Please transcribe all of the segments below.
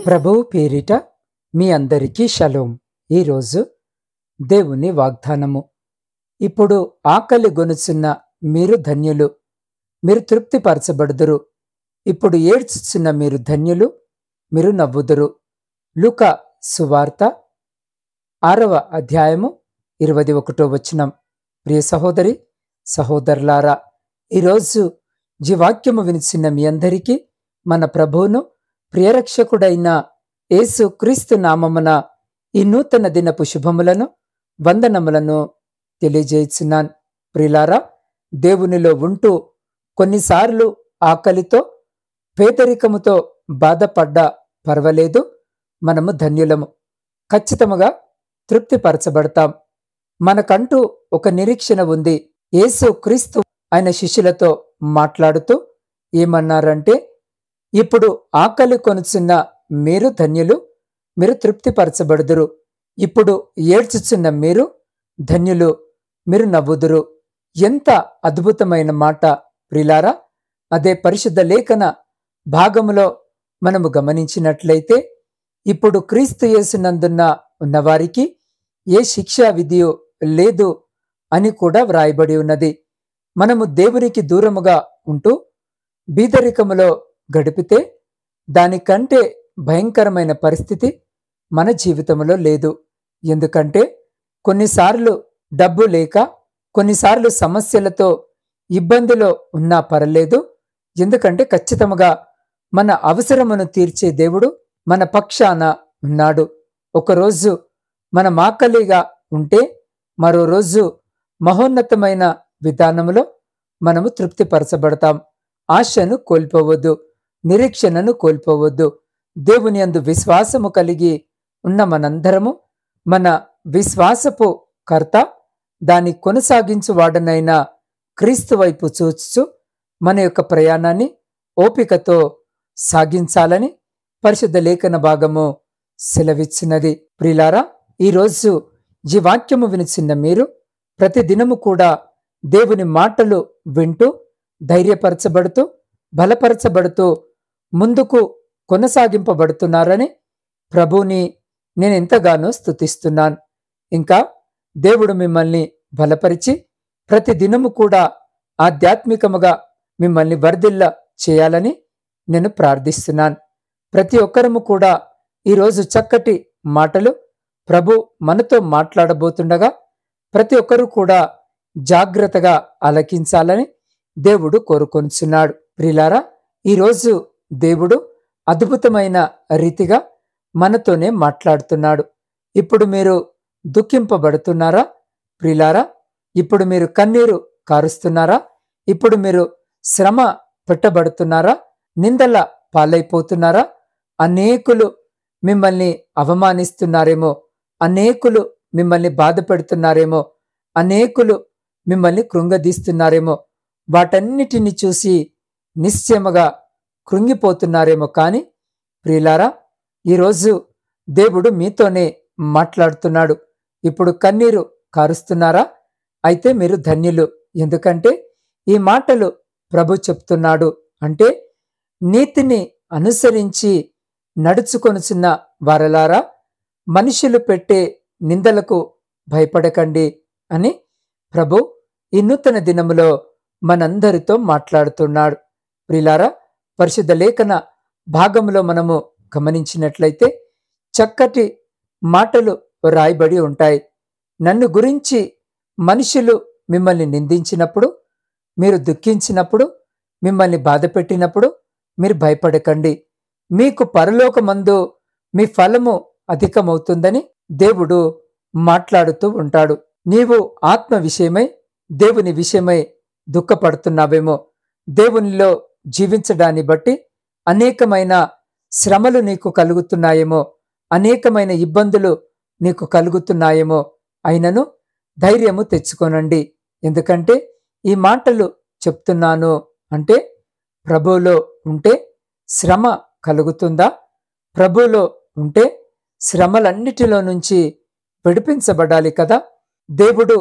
ప్రభువు పేరిట మీ అందరికీ షలోం. ఈరోజు దేవుని వాగ్దానము. ఇప్పుడు ఆకలి గొనుచున్న మీరు ధన్యులు, మీరు తృప్తిపరచబడుదురు. ఇప్పుడు ఏడ్చుచున్న మీరు ధన్యులు, మీరు నవ్వుదురు. లూకా సువార్త 6వ అధ్యాయము 21వ వచనం. ప్రియ సహోదరి సహోదరులారా, ఈరోజు జీవాక్యము వినిచిన మీ అందరికీ మన ప్రభువును ప్రియరక్షకుడైన యేసు క్రీస్తు నామమున ఈ నూతన దినపు శుభములను వందనములను తెలియజేయుచున్నాను. ప్రియులారా, దేవునిలో ఉంటూ కొన్నిసార్లు ఆకలితో పేదరికముతో బాధపడ్డా పర్వాలేదు, మనము ధన్యులము. ఖచ్చితముగా తృప్తిపరచబడతాం. మనకంటూ ఒక నిరీక్షణ ఉంది. యేసు క్రీస్తు ఆయన శిష్యులతో మాట్లాడుతూ ఏమన్నారంటే, ఇప్పుడు ఆకలి కొనుచున్న మీరు ధన్యులు, మీరు తృప్తిపరచబడుదురు. ఇప్పుడు ఏడ్చుచున్న మీరు ధన్యులు, మీరు నవ్వుదురు. ఎంత అద్భుతమైన మాట ప్రిలారా! అదే పరిశుద్ధ లేఖన భాగములో మనము గమనించినట్లయితే, ఇప్పుడు క్రీస్తు యేసునందున్న ఉన్నవారికి ఏ శిక్షా విధియో లేదు అని కూడా వ్రాయబడి ఉన్నది. మనము దేవునికి దూరముగా ఉంటూ బీదరికములో గడిపితే దానికంటే భయంకరమైన పరిస్థితి మన జీవితంలో లేదు. ఎందుకంటే కొన్నిసార్లు డబ్బు లేక, కొన్నిసార్లు సమస్యలతో ఇబ్బందిలో ఉన్నా పర్లేదు. ఎందుకంటే ఖచ్చితంగా మన అవసరమును తీర్చే దేవుడు మన పక్షాన ఉన్నాడు. ఒకరోజు మనం ఆకలిగా ఉంటే మరో రోజు మహోన్నతమైన విధానములో మనము తృప్తిపరచబడతాం. ఆశను కోల్పోవద్దు, నిరీక్షణను కోల్పోవద్దు. దేవుని యందు విశ్వాసము కలిగి ఉన్న మనందరము మన విశ్వాసపు కర్త, దాన్ని కొనసాగించువాడనైన క్రీస్తు వైపు చూచుచు మన యొక్క ప్రయాణాన్ని ఓపికతో సాగించాలని పరిశుద్ధ లేఖన భాగము సెలవిచ్చినది. ప్రియులారా, ఈరోజు ఈ వాక్యము వినిచిన్న మీరు ప్రతిదినము కూడా దేవుని మాటలు వింటూ ధైర్యపరచబడుతూ బలపరచబడుతూ ముందుకు కొనసాగింపబడుతున్నారని ప్రభువుని నేను ఎంతగానో స్తుతిస్తున్నాను. ఇంకా దేవుడు మిమ్మల్ని బలపరిచి ప్రతిదినము కూడా ఆధ్యాత్మికముగా మిమ్మల్ని వర్ధిల్ల చేయాలని నేను ప్రార్థిస్తున్నాను. ప్రతి ఒక్కరము కూడా ఈరోజు చక్కటి మాటలు ప్రభు మనతో మాట్లాడబోతుండగా ప్రతి ఒక్కరూ కూడా జాగ్రత్తగా ఆలకించాలని దేవుడు కోరుకొనుచున్నాడు. ప్రియులారా, ఈరోజు దేవుడు అద్భుతమైన రీతిగా మనతోనే మాట్లాడుతున్నాడు. ఇప్పుడు మీరు దుఃఖింపబడుతున్నారా? ప్రియులారా, ఇప్పుడు మీరు కన్నీరు కారుస్తున్నారా? ఇప్పుడు మీరు శ్రమ పెట్టబడుతున్నారా? నిందల పాలైపోతున్నారా? అనేకులు మిమ్మల్ని అవమానిస్తున్నారేమో, అనేకులు మిమ్మల్ని బాధ పెడుతున్నారేమో, అనేకులు మిమ్మల్ని కృంగదీస్తున్నారేమో, వాటన్నిటిని చూసి నిశ్చయముగా కృంగిపోతున్నారేమో. కానీ ప్రియులారా, ఈరోజు దేవుడు మీతోనే మాట్లాడుతున్నాడు. ఇప్పుడు కన్నీరు కారుస్తున్నారా? అయితే మీరు ధన్యులు. ఎందుకంటే ఈ మాటలు ప్రభు చెప్తున్నాడు. అంటే నీతిని అనుసరించి నడుచుకొనుచున్న వారలారా, మనుషులు పెట్టే నిందలకు భయపడకండి అని ప్రభు ఈ నూతన దినములో మనందరితో మాట్లాడుతున్నాడు. ప్రియులారా, పరిశుద్ధ లేఖన భాగంలో మనము గమనించినట్లయితే చక్కటి మాటలు రాయబడి ఉంటాయి. నన్ను గురించి మనుషులు మిమ్మల్ని నిందించినప్పుడు, మీరు దుఃఖించినప్పుడు, మిమ్మల్ని బాధ పెట్టినప్పుడు మీరు భయపడకండి. మీకు పరలోకమందు మీ ఫలము అధికమవుతుందని దేవుడు మాట్లాడుతూ ఉంటాడు. నీవు ఆత్మ విషయమై, దేవుని విషయమై దుఃఖపడుతున్నావేమో, దేవునిలో జీవించడాన్ని బట్టి అనేకమైన శ్రమలు నీకు కలుగుతున్నాయేమో, అనేకమైన ఇబ్బందులు నీకు కలుగుతున్నాయేమో, అయినను ధైర్యము తెచ్చుకోనండి. ఎందుకంటే ఈ మాటలు చెప్తున్నాను అంటే ప్రభువులో ఉంటే శ్రమ కలుగుతుందా? ప్రభువులో ఉంటే శ్రమలన్నిటిలో నుంచి విడిపించబడాలి కదా. దేవుడు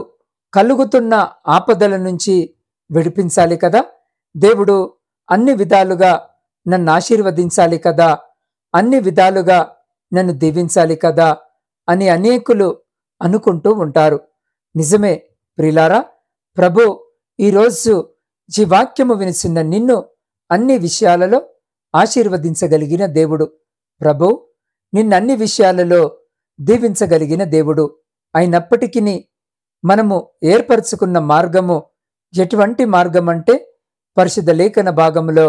కలుగుతున్న ఆపదల నుంచి విడిపించాలి కదా. దేవుడు అన్ని విధాలుగా నన్ను ఆశీర్వదించాలి కదా అన్ని విధాలుగా నన్ను దీవించాలి కదా అని అనేకులు అనుకుంటూ ఉంటారు. నిజమే ప్రియులారా, ప్రభు ఈరోజు ఈ వాక్యము వినిస్తున్న నిన్ను అన్ని విషయాలలో ఆశీర్వదించగలిగిన దేవుడు. ప్రభు నిన్నన్ని విషయాలలో దీవించగలిగిన దేవుడు. అయినప్పటికీ మనము ఏర్పరచుకున్న మార్గము ఎటువంటి మార్గం అంటే, పరిశుద్ధ లేఖన భాగములో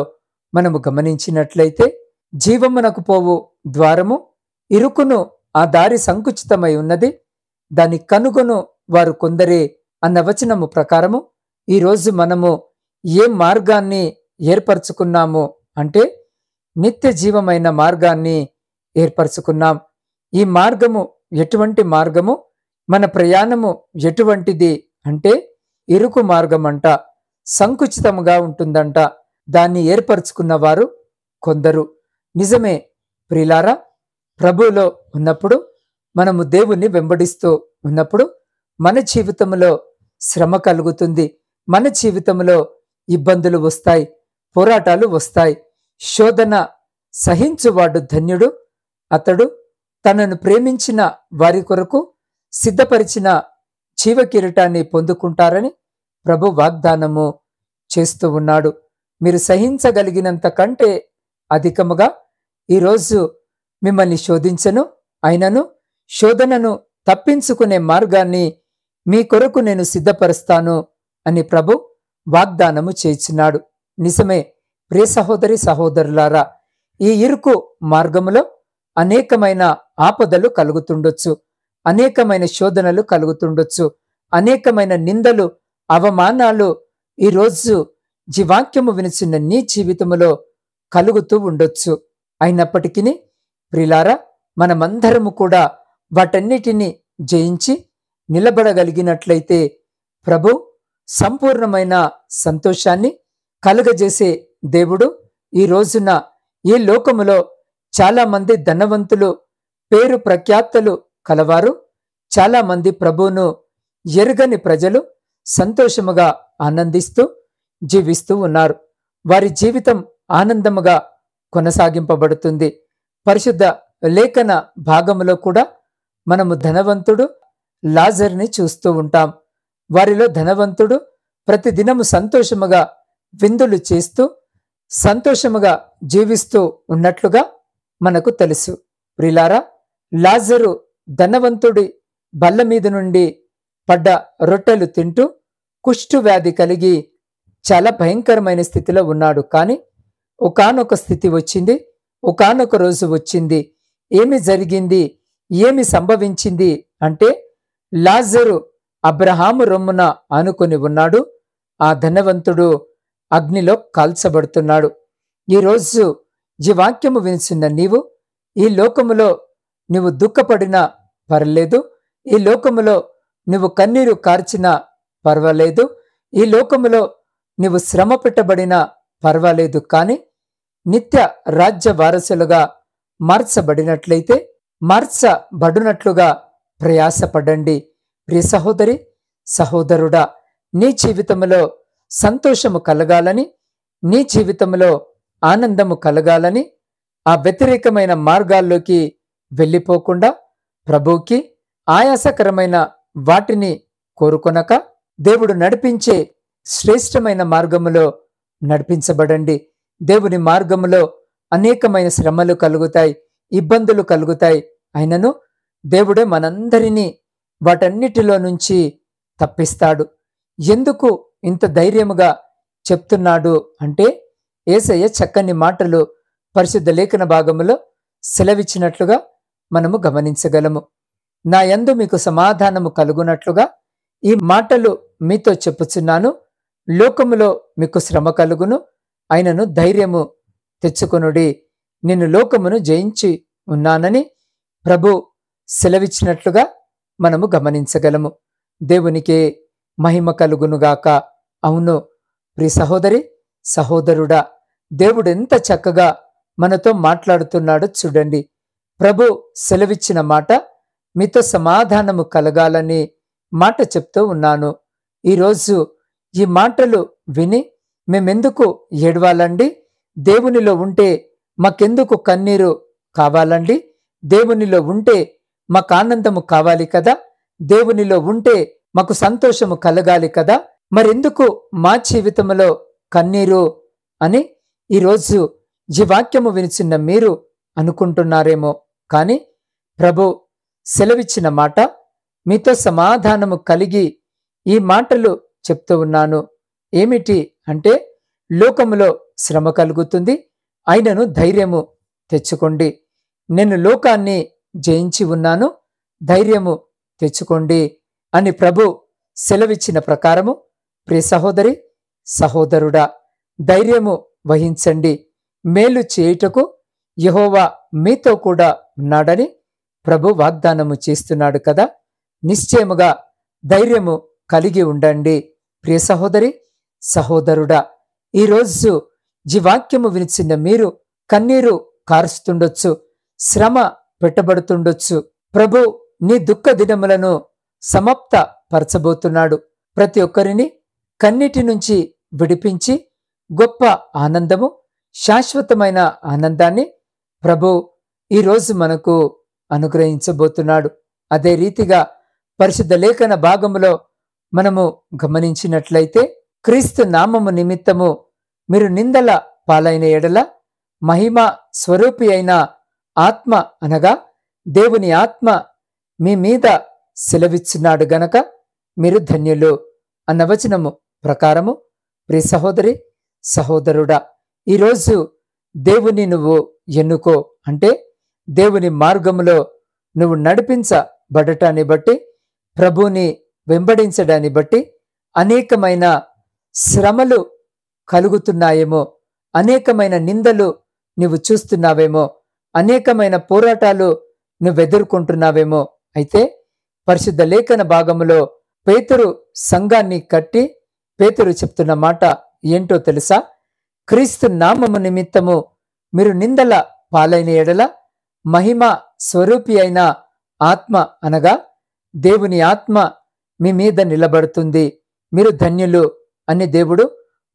మనము గమనించినట్లయితే, జీవమునకు పోవు ద్వారము ఇరుకును, ఆ దారి సంకుచితమై ఉన్నది, దాని కనుగొను వారు కొందరే అన్న వచనము ప్రకారము ఈరోజు మనము ఏ మార్గాన్ని ఏర్పరచుకున్నాము అంటే, నిత్య జీవమైన మార్గాన్ని ఏర్పరచుకున్నాం. ఈ మార్గము ఎటువంటి మార్గము? మన ప్రయాణము ఎటువంటిది అంటే, ఇరుకు మార్గమంట, సంకుచితముగా ఉంటుందంట. దాన్ని ఏర్పరచుకున్న వారు కొందరు. నిజమే ప్రియులారా, ప్రభువులో ఉన్నప్పుడు, మనము దేవుణ్ణి వెంబడిస్తూ ఉన్నప్పుడు మన జీవితంలో శ్రమ కలుగుతుంది, మన జీవితంలో ఇబ్బందులు వస్తాయి, పోరాటాలు వస్తాయి. శోధన సహించువాడు ధన్యుడు, అతడు తనను ప్రేమించిన వారి కొరకు సిద్ధపరిచిన జీవ కిరీటాన్ని పొందుకుంటారని ప్రభు వాగ్దానము చేస్తూ ఉన్నాడు. మీరు సహించగలిగినంత కంటే అధికముగా ఈరోజు మిమ్మల్ని శోధించను, అయినను శోధనను తప్పించుకునే మార్గాన్ని మీ కొరకు నేను సిద్ధపరుస్తాను అని ప్రభు వాగ్దానము చేస్తున్నాడు. నిజమే ప్రియ సహోదరి సహోదరులారా, ఈ ఇరుకు మార్గములో అనేకమైన ఆపదలు కలుగుతుండొచ్చు, అనేకమైన శోధనలు కలుగుతుండొచ్చు, అనేకమైన నిందలు, అవమానాలు ఈరోజు జీవాక్యము వినిచిన నీ జీవితములో కలుగుతూ ఉండొచ్చు. అయినప్పటికీ ప్రియులారా, మనమందరము కూడా వాటన్నిటినీ జయించి నిలబడగలిగినట్లయితే ప్రభు సంపూర్ణమైన సంతోషాన్ని కలుగజేసే దేవుడు. ఈ రోజున ఈ లోకములో చాలా మంది ధనవంతులు, పేరు ప్రఖ్యాతలు కలవారు, చాలా మంది ప్రభువును ఎరుగని ప్రజలు సంతోషముగా ఆనందిస్తూ జీవిస్తూ ఉన్నారు. వారి జీవితం ఆనందముగా కొనసాగింపబడుతుంది. పరిశుద్ధ లేఖన భాగములో కూడా మనము ధనవంతుడు లాజర్ని చూస్తూ ఉంటాం. వారిలో ధనవంతుడు ప్రతిదినము సంతోషముగా విందులు చేస్తూ సంతోషముగా జీవిస్తూ ఉన్నట్లుగా మనకు తెలుసు. ప్రియులారా, లాజరు ధనవంతుడి బల్ల మీద నుండి పడ్డ రొట్టెలు తింటూ కుష్టు వ్యాధి కలిగి చాలా భయంకరమైన స్థితిలో ఉన్నాడు. కానీ ఒకానొక స్థితి వచ్చింది, ఒకానొక రోజు వచ్చింది. ఏమి జరిగింది, ఏమి సంభవించింది అంటే, లాజరు అబ్రహాము రొమ్మున ఆనుకొని ఉన్నాడు, ఆ ధనవంతుడు అగ్నిలో కాల్చబడుతున్నాడు. ఈరోజు ఈ వాక్యము వినిస్తున్న నీవు, ఈ లోకములో నువ్వు దుఃఖపడినా పర్లేదు, ఈ లోకములో నువ్వు కన్నీరు కార్చినా పర్వాలేదు, ఈ లోకములో నువ్వు శ్రమ పెట్టబడినా పర్వాలేదు, కానీ నిత్య రాజ్య వారసులుగా మార్చబడినట్లయితే, మార్చబడినట్లుగా ప్రయాసపడండి. ప్రియ సహోదరి సహోదరుడా, నీ జీవితంలో సంతోషము కలగాలని, నీ జీవితంలో ఆనందము కలగాలని, ఆ వ్యతిరేకమైన మార్గాల్లోకి వెళ్ళిపోకుండా ప్రభువుకి ఆయాసకరమైన వాటిని కోరుకొనక దేవుడు నడిపించే శ్రేష్టమైన మార్గములో నడిపించబడండి. దేవుని మార్గములో అనేకమైన శ్రమలు కలుగుతాయి, ఇబ్బందులు కలుగుతాయి. అయినను దేవుడే మనందరినీ వాటన్నిటిలో నుంచి తప్పిస్తాడు. ఎందుకు ఇంత ధైర్యముగా చెప్తున్నాడు అంటే, యేసయ్య చక్కని మాటలు పరిశుద్ధ లేఖన భాగములో సెలవిచ్చినట్లుగా మనము గమనించగలము. నా యందు మీకు సమాధానము కలుగునట్లుగా ఈ మాటలు మీతో చెప్పుచున్నాను. లోకములో మీకు శ్రమ కలుగును, అయినను ధైర్యము తెచ్చుకొనుడి, నేను లోకమును జయించి ఉన్నానని ప్రభు సెలవిచ్చినట్లుగా మనము గమనించగలము. దేవునికే మహిమ కలుగునుగాక. అవును ప్రియ సహోదరి సహోదరుడా, దేవుడు ఎంత చక్కగా మనతో మాట్లాడుతున్నాడో చూడండి. ప్రభు సెలవిచ్చిన మాట, మీతో సమాధానము కలగాలని మాట చెప్తూ ఉన్నాను. ఈరోజు ఈ మాటలు విని మేమెందుకు ఏడవాలండి? దేవునిలో ఉంటే మాకెందుకు కన్నీరు కావాలండి. దేవునిలో ఉంటే మాకు ఆనందము కావాలి కదా, దేవునిలో ఉంటే మాకు సంతోషము కలగాలి కదా, మరెందుకు మా జీవితంలో కన్నీరు అని ఈరోజు ఈ వాక్యము వినిచిన్న మీరు అనుకుంటున్నారేమో. కానీ ప్రభు సెలవిచ్చిన మాట, మీతో సమాధానము కలిగి ఈ మాటలు చెప్తూ ఉన్నాను. ఏమిటి అంటే, లోకములో శ్రమ కలుగుతుంది, అయినను ధైర్యము తెచ్చుకోండి. నేను లోకాన్ని జయించి ఉన్నాను, ధైర్యము తెచ్చుకోండి అని ప్రభు సెలవిచ్చిన ప్రకారము ప్రియ సహోదరి సహోదరుడా, ధైర్యము వహించండి. మేలు చేయుటకు యెహోవా మీతో కూడా ఉన్నాడని ప్రభు వాగ్దానము చేస్తున్నాడు కదా. నిశ్చయముగా ధైర్యము కలిగి ఉండండి. ప్రియ సహోదరి సహోదరుడా, ఈరోజు ఈ వాక్యము వినిచిన మీరు కన్నీరు కారుస్తుండొచ్చు, శ్రమ పెట్టబడుతుండొచ్చు. ప్రభు నీ దుఃఖ దినములను సమాప్త పరచబోతున్నాడు. ప్రతి ఒక్కరిని కన్నీటి నుంచి విడిపించి గొప్ప ఆనందము, శాశ్వతమైన ఆనందాన్ని ప్రభు ఈరోజు మనకు అనుగ్రహించబోతున్నాడు. అదే రీతిగా పరిశుద్ధ లేఖన భాగములో మనము గమనించినట్లయితే, క్రీస్తు నామము నిమిత్తము మీరు నిందల పాలైన ఎడల మహిమ స్వరూపి అయిన ఆత్మ అనగా దేవుని ఆత్మ మీ మీద సెలవిచ్చున్నాడు గనక మీరు ధన్యులు అన్న వచనము ప్రకారము ప్రియ సహోదరి సహోదరుడా, ఈరోజు దేవుని నువ్వు ఎన్నుకో, అంటే దేవుని మార్గములో నువ్వు నడిపించబడటాన్ని బట్టి, ప్రభుని వెంబడించడాన్ని బట్టి అనేకమైన శ్రమలు కలుగుతున్నాయేమో, అనేకమైన నిందలు నువ్వు చూస్తున్నావేమో, అనేకమైన పోరాటాలు నువ్వు ఎదుర్కొంటున్నావేమో. అయితే పరిశుద్ధ లేఖన భాగములో పేతురు సంఘాన్ని కట్టి పేతురు చెప్తున్న మాట ఏంటో తెలుసా? క్రీస్తు నామము నిమిత్తము మీరు నిందల పాలైన ఎడల మహిమ స్వరూపి అయిన ఆత్మ అనగా దేవుని ఆత్మ మీ మీద నిలబడుతుంది, మీరు ధన్యులు అని దేవుడు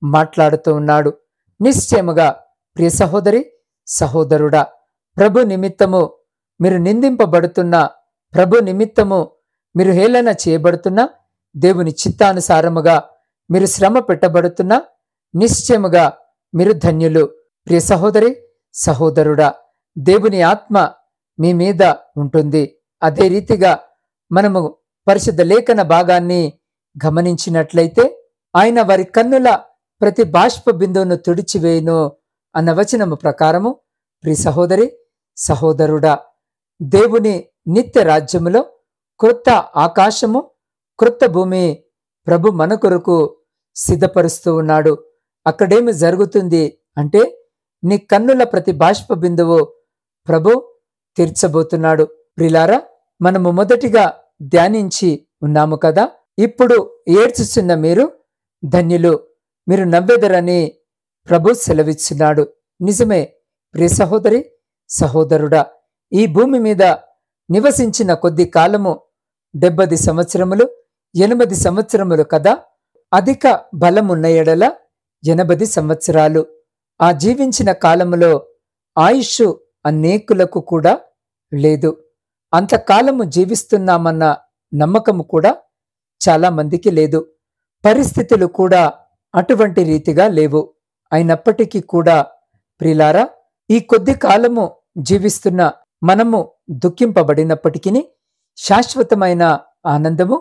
మాట్లాడుతూ ఉన్నాడు. నిశ్చయముగా ప్రియ సహోదరి సహోదరుడా, ప్రభు నిమిత్తము మీరు నిందింపబడుతున్నా, ప్రభు నిమిత్తము మీరు హేళన చేయబడుతున్నా, దేవుని చిత్తానుసారముగా మీరు శ్రమ పెట్టబడుతున్నా, నిశ్చయముగా మీరు ధన్యులు. ప్రియ సహోదరి సహోదరుడా, దేవుని ఆత్మ మీ మీద ఉంటుంది. అదే రీతిగా మనము పరిశుద్ధ లేఖన భాగాన్ని గమనించినట్లయితే, ఆయన వారి కన్నుల ప్రతి బాష్ప బిందువును తుడిచివేయును అన్న వచనము ప్రకారము ప్రియ సహోదరి సహోదరుడా, దేవుని నిత్య రాజ్యములో క్రొత్త ఆకాశము క్రొత్త భూమి ప్రభు మన కొరకు సిద్ధపరుస్తూ ఉన్నాడు. అక్కడేమి జరుగుతుంది అంటే, నీ కన్నుల ప్రతి బాష్ప బిందువు ప్రభు తీర్చబోతున్నాడు. ప్రిలారా, మనము మొదటిగా ధ్యానించి ఉన్నాము కదా, ఇప్పుడు ఏడ్చుచున్న మీరు ధన్యులు, మీరు నవ్వెదరని ప్రభు సెలవిస్తున్నాడు. నిజమే ప్రియ సహోదరి సహోదరుడా, ఈ భూమి మీద నివసించిన కొద్ది కాలము 70 సంవత్సరములు 80 సంవత్సరములు కదా. అధిక బలమున్న ఎడల 80 సంవత్సరాలు. ఆ జీవించిన కాలములో ఆయుష్ అనేకులకు కూడా లేదు. అంతకాలము జీవిస్తున్నామన్న నమ్మకము కూడా చాలా మందికి లేదు. పరిస్థితులు కూడా అటువంటి రీతిగా లేవు. అయినప్పటికీ కూడా ప్రియులారా, ఈ కొద్ది కాలము జీవిస్తున్న మనము దుఃఖింపబడినప్పటికీ శాశ్వతమైన ఆనందము,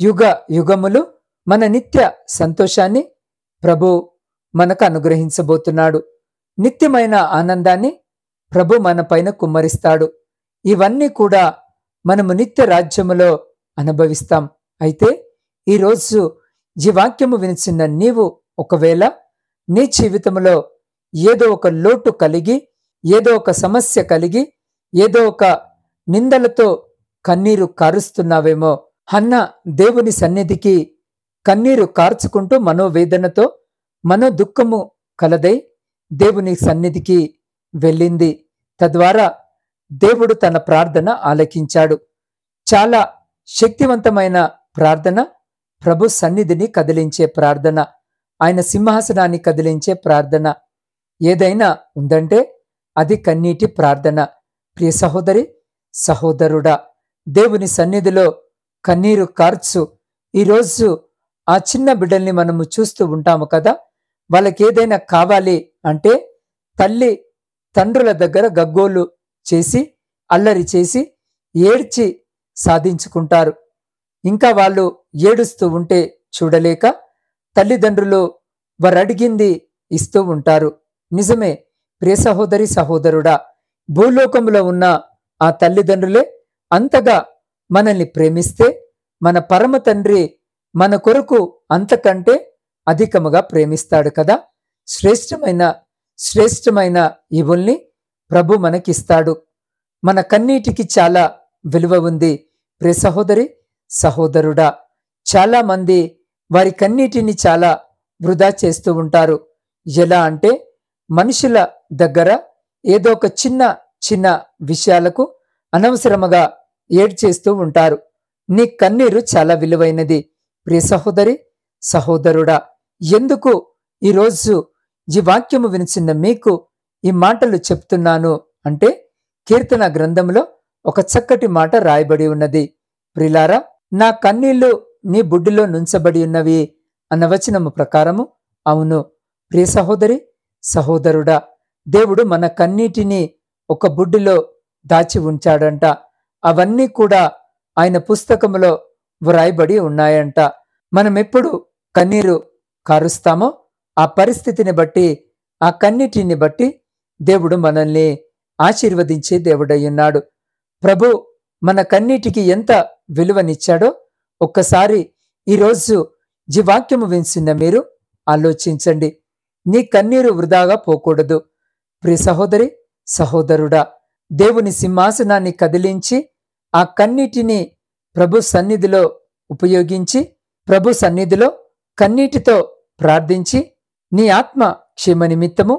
యుగ యుగములు మన నిత్య సంతోషాన్ని ప్రభు మనకు అనుగ్రహించబోతున్నాడు. నిత్యమైన ఆనందాన్ని ప్రభు మన పైన కుమ్మరిస్తాడు. ఇవన్నీ కూడా మనము నిత్య రాజ్యములో అనుభవిస్తాం. అయితే ఈరోజు ఈ వాక్యము వినిచిన నీవు ఒకవేళ నీ జీవితంలో ఏదో ఒక లోటు కలిగి, ఏదో ఒక సమస్య కలిగి, ఏదో ఒక నిందలతో కన్నీరు కారుస్తున్నావేమో. హన్న దేవుని సన్నిధికి కన్నీరు కార్చుకుంటూ మనోవేదనతో మనోదుఃఖము కలదై దేవుని సన్నిధికి వెళ్ళింది. తద్వారా దేవుడు తన ప్రార్థన ఆలకించాడు. చాలా శక్తివంతమైన ప్రార్థన, ప్రభు సన్నిధిని కదిలించే ప్రార్థన, ఆయన సింహాసనాన్ని కదిలించే ప్రార్థన ఏదైనా ఉందంటే అది కన్నీటి ప్రార్థన. ప్రియ సహోదరి, సహోదరుడా, దేవుని సన్నిధిలో కన్నీరు కార్చు. ఈరోజు ఆ చిన్న బిడ్డల్ని మనము చూస్తూ ఉంటాము కదా. వాళ్ళకి ఏదైనా కావాలి అంటే తల్లి తండ్రుల దగ్గర గగ్గోలు చేసి, అల్లరి చేసి, ఏడ్చి సాధించుకుంటారు. ఇంకా వాళ్ళు ఏడుస్తూ ఉంటే చూడలేక తల్లిదండ్రులు వారు అడిగింది ఇస్తూ ఉంటారు. నిజమే ప్రియ సహోదరి, సహోదరుడా, భూలోకంలో ఉన్న ఆ తల్లిదండ్రులే అంతగా మనల్ని ప్రేమిస్తే మన పరమ తండ్రి మన కొరకు అంతకంటే అధికముగా ప్రేమిస్తాడు కదా. శ్రేష్టమైన ఈవుల్ని ప్రభు మనకిస్తాడు. మన కన్నీటికి చాలా విలువ ఉంది. ప్రియ సహోదరి, సహోదరుడా, చాలా మంది వారి కన్నీటిని చాలా వృధా చేస్తూ ఉంటారు. ఎలా అంటే మనుషుల దగ్గర ఏదో ఒక చిన్న చిన్న విషయాలకు అనవసరముగా ఏడ్చేస్తూ ఉంటారు. నీ కన్నీరు చాలా విలువైనది. ప్రియ సహోదరి, సహోదరుడా, ఎందుకు ఈరోజు ఈ వాక్యము వినిచిన్న మీకు ఈ మాటలు చెప్తున్నాను అంటే కీర్తన గ్రంథంలో ఒక చక్కటి మాట రాయబడి ఉన్నది. ప్రిలారా, నా కన్నీళ్లు నీ బుడ్డిలో నుంచబడి ఉన్నవి అన్న వచనము ప్రకారము అవును ప్రియ సహోదరి, సహోదరుడా, దేవుడు మన కన్నీటిని ఒక బుడ్డిలో దాచి ఉంచాడంట. అవన్నీ కూడా ఆయన పుస్తకములో వ్రాయబడి ఉన్నాయంట. మనం ఎప్పుడు కన్నీరు కారుస్తామో ఆ పరిస్థితిని బట్టి, ఆ కన్నీటిని బట్టి దేవుడు మనల్ని ఆశీర్వదించే దేవుడయ్యున్నాడు. ప్రభు మన కన్నీటికి ఎంత విలువనిచ్చాడో ఒక్కసారి ఈరోజు ఈ వాక్యము వినిసిన మీరు ఆలోచించండి. నీ కన్నీరు వృధాగా పోకూడదు. ప్రియ సహోదరి, సహోదరుడా, దేవుని సింహాసనాన్ని కదిలించి ఆ కన్నీటిని ప్రభు సన్నిధిలో ఉపయోగించి, ప్రభు సన్నిధిలో కన్నీటితో ప్రార్థించి, నీ ఆత్మ క్షేమ నిమిత్తము,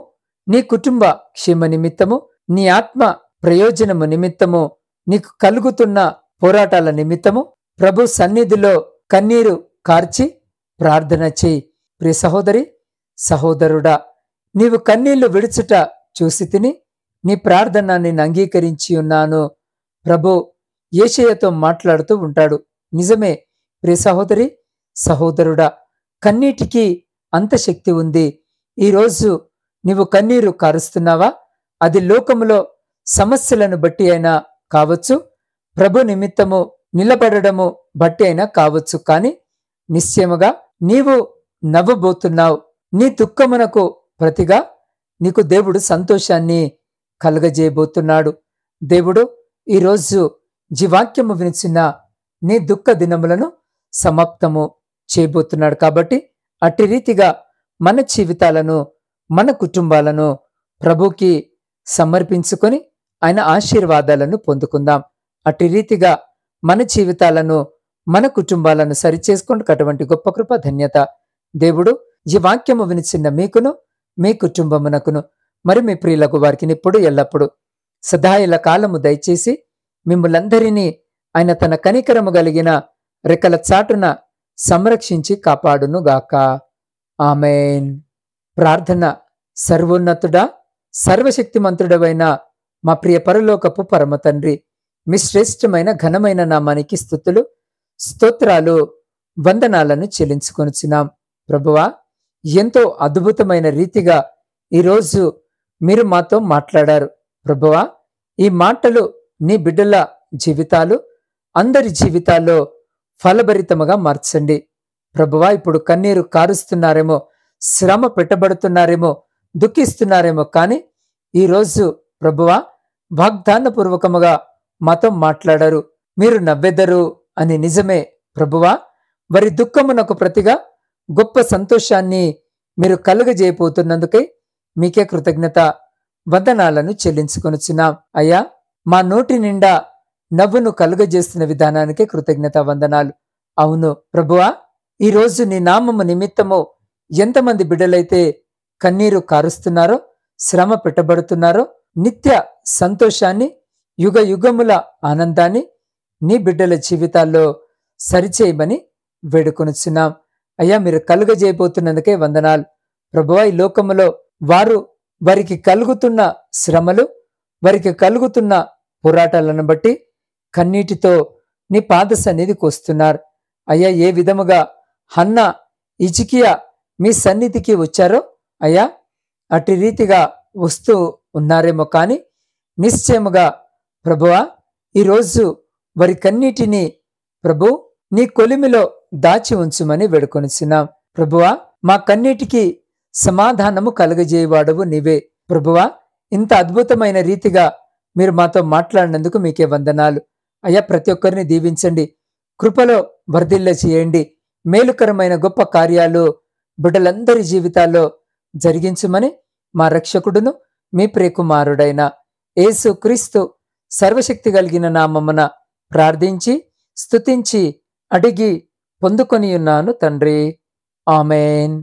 నీ కుటుంబ క్షేమ నిమిత్తము, నీ ఆత్మ ప్రయోజనము నిమిత్తము, నీకు కలుగుతున్న పోరాటాల నిమిత్తము ప్రభు సన్నిధిలో కన్నీరు కార్చి ప్రార్థన చేయి. ప్రియ సహోదరి, సహోదరుడా, నీవు కన్నీళ్లు విడుచుట చూసి తిని నీ ప్రార్థన నేను అంగీకరించి ఉన్నాను. ప్రభు యేషయ్యతో మాట్లాడుతూ ఉంటాడు. నిజమే ప్రియ సహోదరి, సహోదరుడా, కన్నీటికి అంత శక్తి ఉంది. ఈరోజు నీవు కన్నీరు కారుస్తున్నావా? అది లోకములో సమస్యలను బట్టి అయినా కావచ్చు, ప్రభు నిమిత్తము నిలబడము బట్టి అయినా కావచ్చు. కానీ నిశ్చయముగా నీవు నవ్వబోతున్నావు. నీ దుఃఖమునకు ప్రతిగా నీకు దేవుడు సంతోషాన్ని కలుగజేయబోతున్నాడు. దేవుడు ఈరోజు జీవాక్యము వినిచిన నీ దుఃఖ దినములను సమాప్తము చేయబోతున్నాడు. కాబట్టి అట్టి రీతిగా మన జీవితాలను, మన కుటుంబాలను ప్రభుకి సమర్పించుకొని ఆయన ఆశీర్వాదాలను పొందుకుందాం. అట్టి రీతిగా మన జీవితాలను, మన కుటుంబాలను సరిచేసుకుంటూ అటువంటి గొప్ప కృప, ధన్యత దేవుడు ఈ వాక్యము వినిచిన మీకును, మీ కుటుంబమునకును, మరి మీ ప్రియులకు వారికి ఇప్పుడు ఎల్లప్పుడు సదాయల కాలము దయచేసి మిమ్ములందరినీ ఆయన తన కనికరము కలిగిన రెక్కల చాటున సంరక్షించి కాపాడునుగాక. ఆమెన్. ప్రార్థన. సర్వోన్నతుడా, సర్వశక్తిమంతుడవైన మా ప్రియ పరలోకపు పరమ తండ్రి, మీ శ్రేష్టమైన ఘనమైన నామానికి స్తుతులు, స్తోత్రాలు, వందనాలను చెల్లించుకొనుచున్నాం. ప్రభువా, ఎంతో అద్భుతమైన రీతిగా ఈరోజు మీరు మాతో మాట్లాడారు. ప్రభువా, ఈ మాటలు నీ బిడ్డల జీవితాలు, అందరి జీవితాల్లో ఫలభరితముగా మార్చండి. ప్రభువా, ఇప్పుడు కన్నీరు కారుస్తున్నారేమో, శ్రమ పెట్టబడుతున్నారేమో, దుఃఖిస్తున్నారేమో, కానీ ఈరోజు ప్రభువా వాగ్దానపూర్వకముగా మాతో మాట్లాడారు. మీరు నవ్వెదరు అని. నిజమే ప్రభువా, వారి దుఃఖమునకు ప్రతిగా గొప్ప సంతోషాన్ని మీరు కలుగజేయబోతున్నందుకై మీకే కృతజ్ఞత వందనాలను చెల్లించుకొనుచున్నాం. అయ్యా, మా నోటి నిండా నవ్వును కలుగజేస్తున్న విధానానికే కృతజ్ఞత వందనాలు. అవును ప్రభువా, ఈరోజు నీ నామము నిమిత్తము ఎంతమంది బిడ్డలైతే కన్నీరు కారుస్తున్నారో, శ్రమ పెట్టబడుతున్నారో, నిత్య సంతోషాన్ని, యుగ యుగముల ఆనందాన్ని నీ బిడ్డల జీవితాల్లో సరిచేయమని వేడుకొనుచున్నాం. అయ్యా, మీరు కలుగజేయబోతున్నందుకే వందనాలు. ప్రభువా, ఈ లోకములో వారికి కలుగుతున్న శ్రమలు, వారికి కలుగుతున్న పోరాటాలను బట్టి కన్నీటితో నీ పాద సన్నిధికి వస్తున్నారు. అయ్యా, ఏ విధముగా హన్న, హిజ్కియా మీ సన్నిధికి వచ్చారో అయ్యా, అటు రీతిగా వస్తూ ఉన్నారేమో కానీ నిశ్చయముగా ప్రభువా, ఈరోజు వారి కన్నీటిని ప్రభు నీ కొలిమిలో దాచి ఉంచుమని వేడుకొనిచున్నాం. ప్రభువా, మా కన్నీటికి సమాధానము కలుగజేయవాడవు నీవే. ప్రభువా, ఇంత అద్భుతమైన రీతిగా మీరు మాతో మాట్లాడినందుకు మీకే వందనాలు. అయ్యా, ప్రతి ఒక్కరిని దీవించండి, కృపలో వర్ధిల్ల చేయండి. మేలుకరమైన గొప్ప కార్యాలు బిడ్డలందరి జీవితాల్లో జరిగించుమని మా రక్షకుడును మీ ప్రియకుమారుడైన యేసు క్రీస్తు సర్వశక్తి కలిగిన నామమున ప్రార్థించి స్తుతించి అడిగి పొందుకొని ఉన్నాను తండ్రి. ఆమేన్.